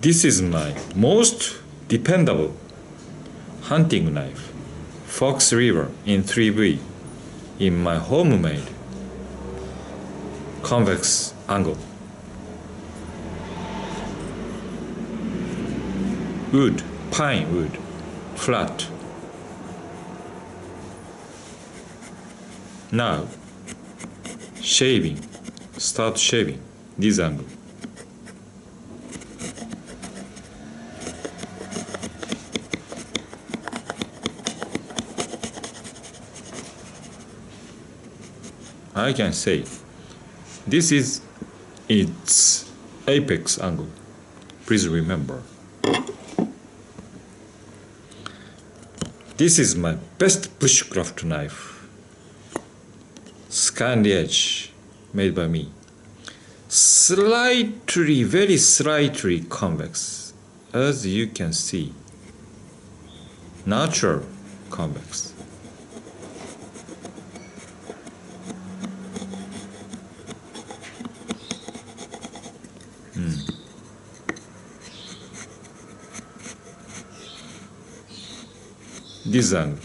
This is my most dependable hunting knife, Fox River in 3V, in my homemade convex angle. Wood, pine wood, flat. Now, start shaving this angle. I can say this is its apex angle. Please remember. This is my best bushcraft knife. Scandi edge made by me. Slightly, very slightly convex, as you can see. Natural convex. This angle.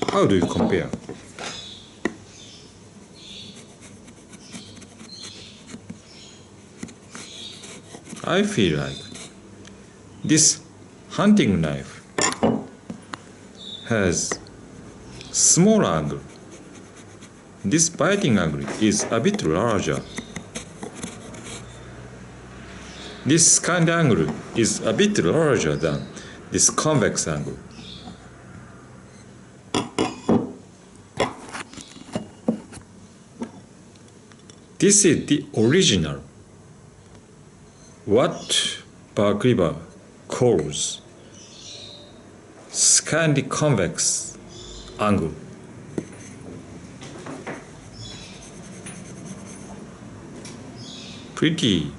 How do you compare? I feel like this hunting knife has small angle. This biting angle is a bit larger. This Scandi angle is a bit larger than this convex angle. This is the original, what BRKT calls Scandi convex angle. Pretty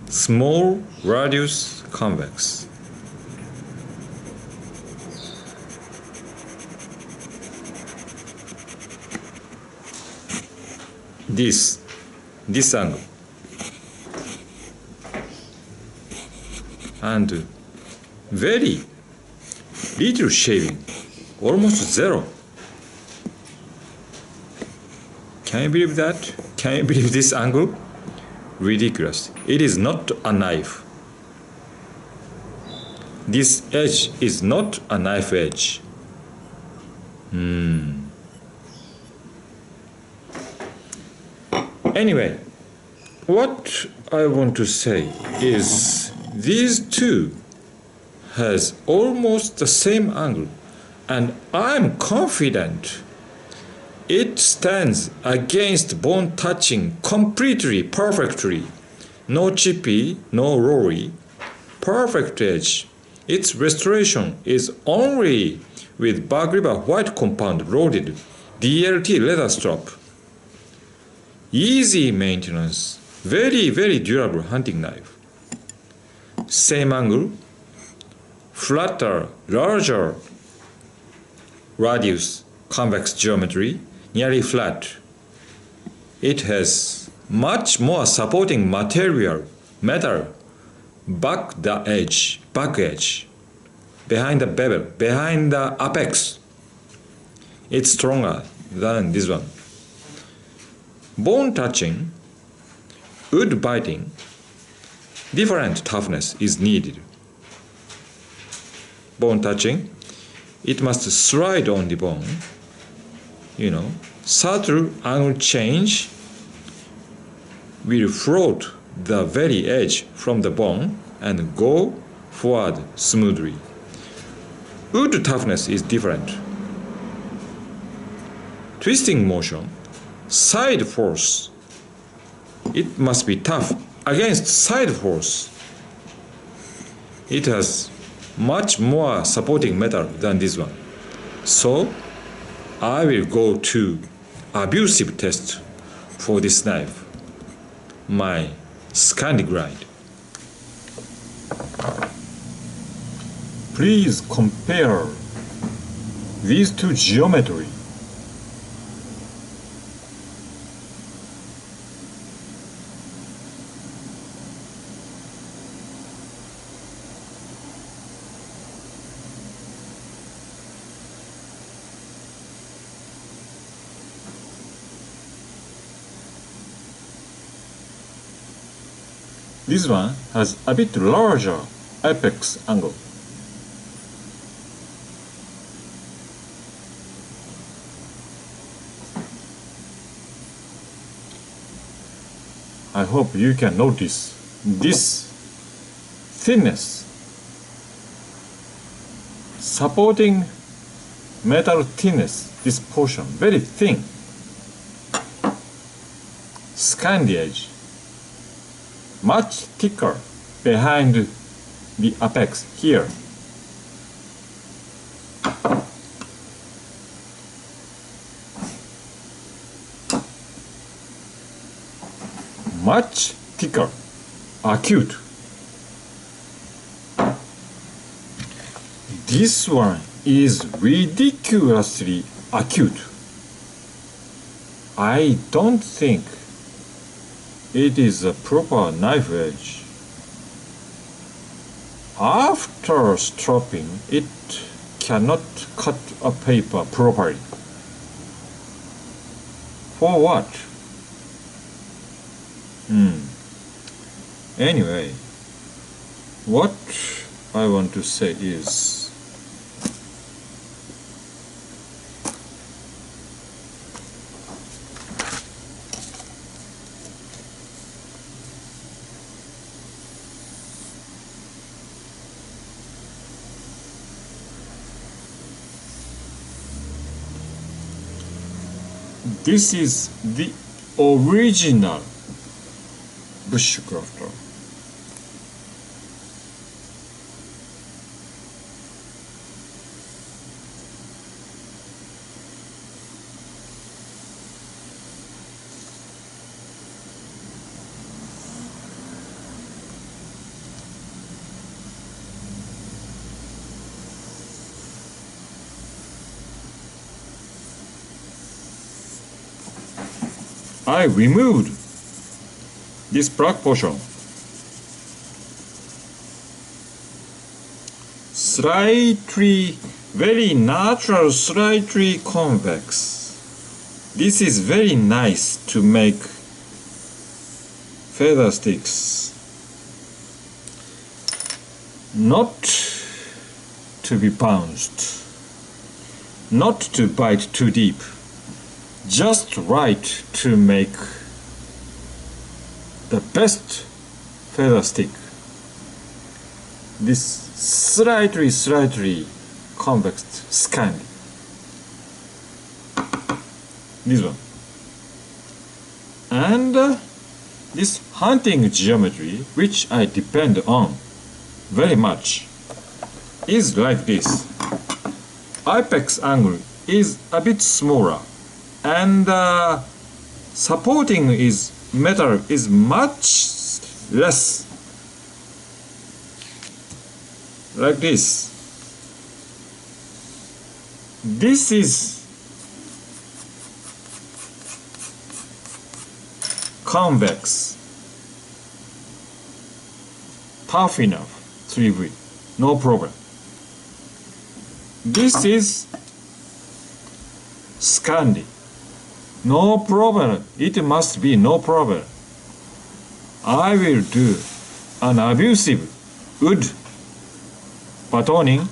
small radius convex. This angle, and very little shaving, almost zero. Can you believe that? Can you believe this angle? Ridiculous. It is not a knife. This edge is not a knife edge. Anyway, what I want to say is these two has almost the same angle, and I'm confident it stands against bone touching completely, perfectly. No chippy, no rolly, perfect edge. Its restoration is only with BRKT white compound loaded DLT leather strap. Easy maintenance, very, very durable hunting knife. Same angle, flatter, larger radius, convex geometry, nearly flat. It has much more supporting material, metal, back edge, behind the bevel, behind the apex. It's stronger than this one. Bone touching, wood biting, different toughness is needed. Bone touching, it must slide on the bone. Subtle angle change will float the very edge from the bone and go forward smoothly. Wood toughness is different. Twisting motion, side force, it must be tough against side force. It has much more supporting metal than this one. So I will go to abusive test for this knife, my Scandi grind. Please compare these two geometry. This one has a bit larger apex angle. I hope you can notice this thinness. Supporting metal thinness, this portion, very thin. Scandi edge, much thicker behind the apex here. Much thicker, acute. This one is ridiculously acute. I don't think it is a proper knife edge. After stropping, it cannot cut a paper properly. For what? Anyway, what I want to say is, this is the original Bushcrafter. I removed this black portion. Slightly, very natural, slightly convex. This is very nice to make feather sticks. Not to be pounced, not to bite too deep. Just right to make the best feather stick. This slightly convex Scandi. This one. And this hunting geometry, which I depend on very much, is like this. Apex angle is a bit smaller, and supporting is metal is much less, like this. This is convex, tough enough, 3V, no problem. This is Scandi. No problem. It must be no problem. I will do an abusive wood batoning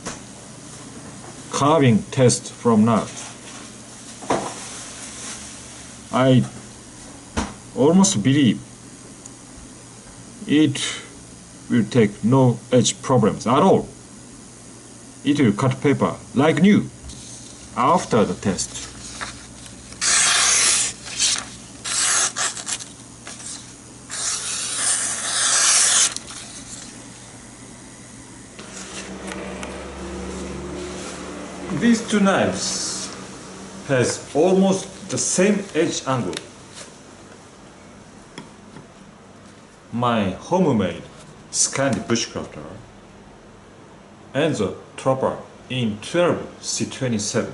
carving test from now. I almost believe it will take no edge problems at all. It will cut paper like new after the test. These two knives has almost the same edge angle. My homemade Scandi Bushcrafter and the tropper in 12C27.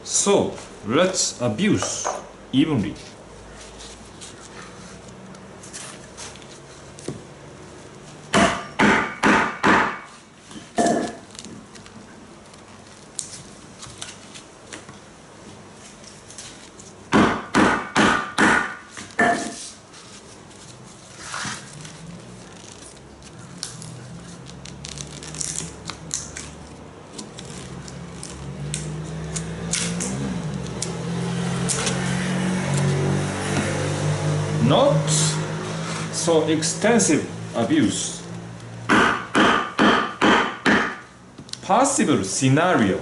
So let's abuse evenly. not so extensive abuse. Possible scenario.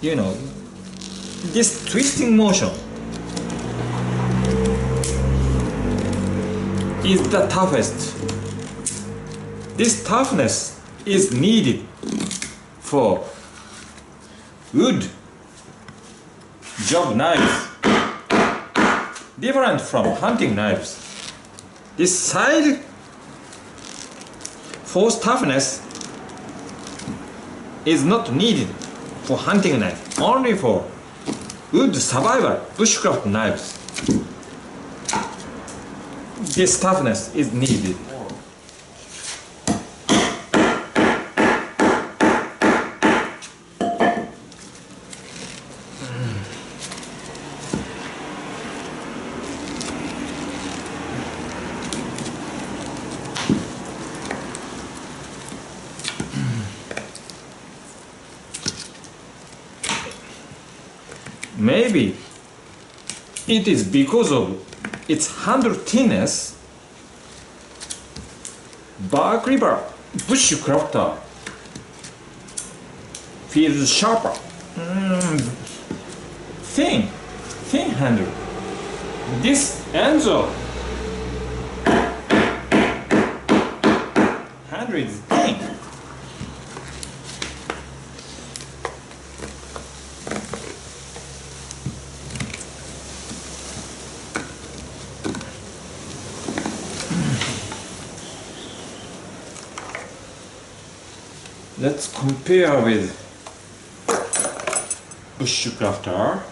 You know, this twisting motion is the toughest. This toughness is needed for wood job knives, different from hunting knives. This side force toughness is not needed for hunting knife, only for wood survival bushcraft knives. This toughness is needed. Maybe it is because of its handle thinness. BRKT Bushcrafter feels sharper. Thin handle. This Enzo handle is thin. Let's compare with Bushcrafter.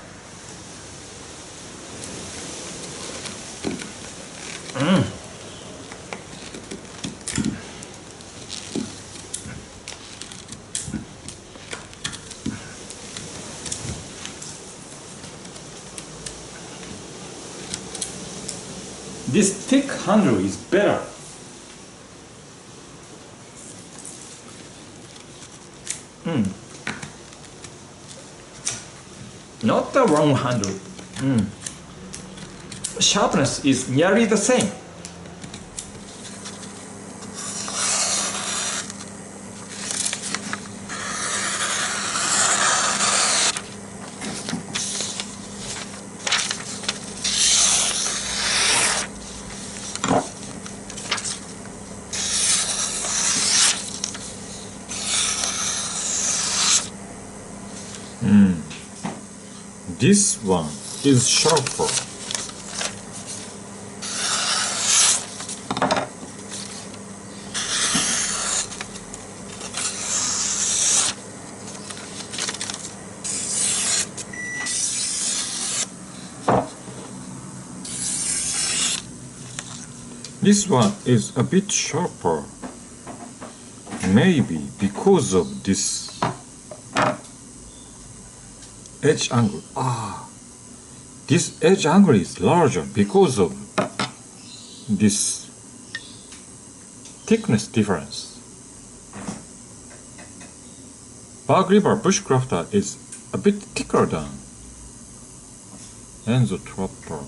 This thick handle is better. Not the wrong handle. Sharpness is nearly the same. This one is sharper. This one is a bit sharper. Maybe because of this edge angle. This edge angle is larger because of this thickness difference. BRKT Bushcrafter is a bit thicker than Enzo Trapper,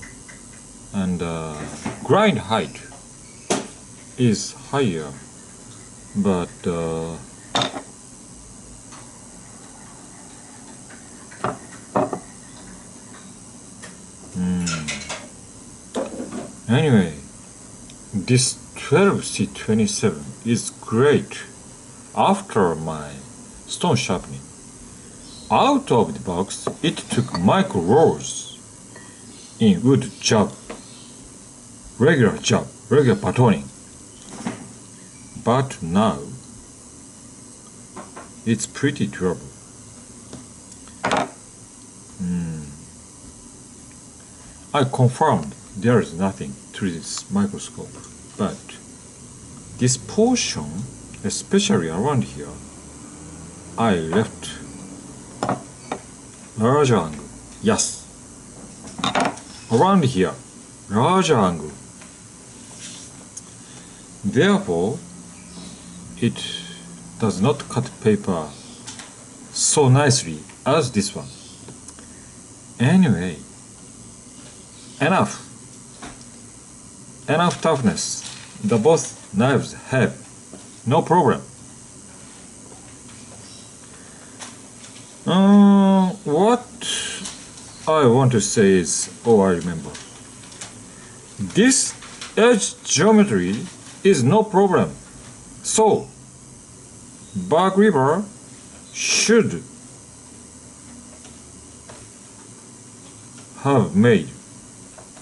and grind height is higher, but anyway, this 12C27 is great after my stone sharpening. Out of the box, it took micro rolls in wood job, regular patterning. But now, it's pretty durable. I confirmed there is nothing to this microscope, but this portion, especially around here, I left larger angle. Yes, around here, larger angle. Therefore, it does not cut paper so nicely as this one. Anyway, enough toughness. The both knives have, no problem. What I want to say is, I remember. This edge geometry is no problem. So, back river should have made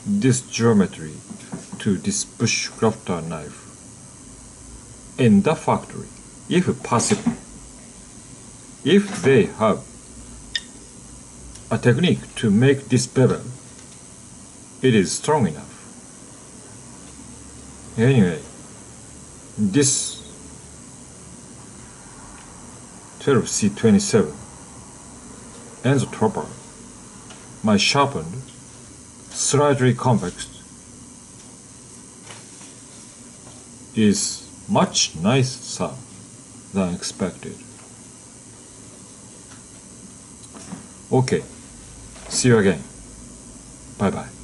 this geometry to this Bushcrafter knife in the factory, if possible. If they have a technique to make this bevel, it is strong enough. Anyway, this 12C27 and the topper, my sharpened, slightly convex, is much nicer than expected. Okay, see you again. Bye bye.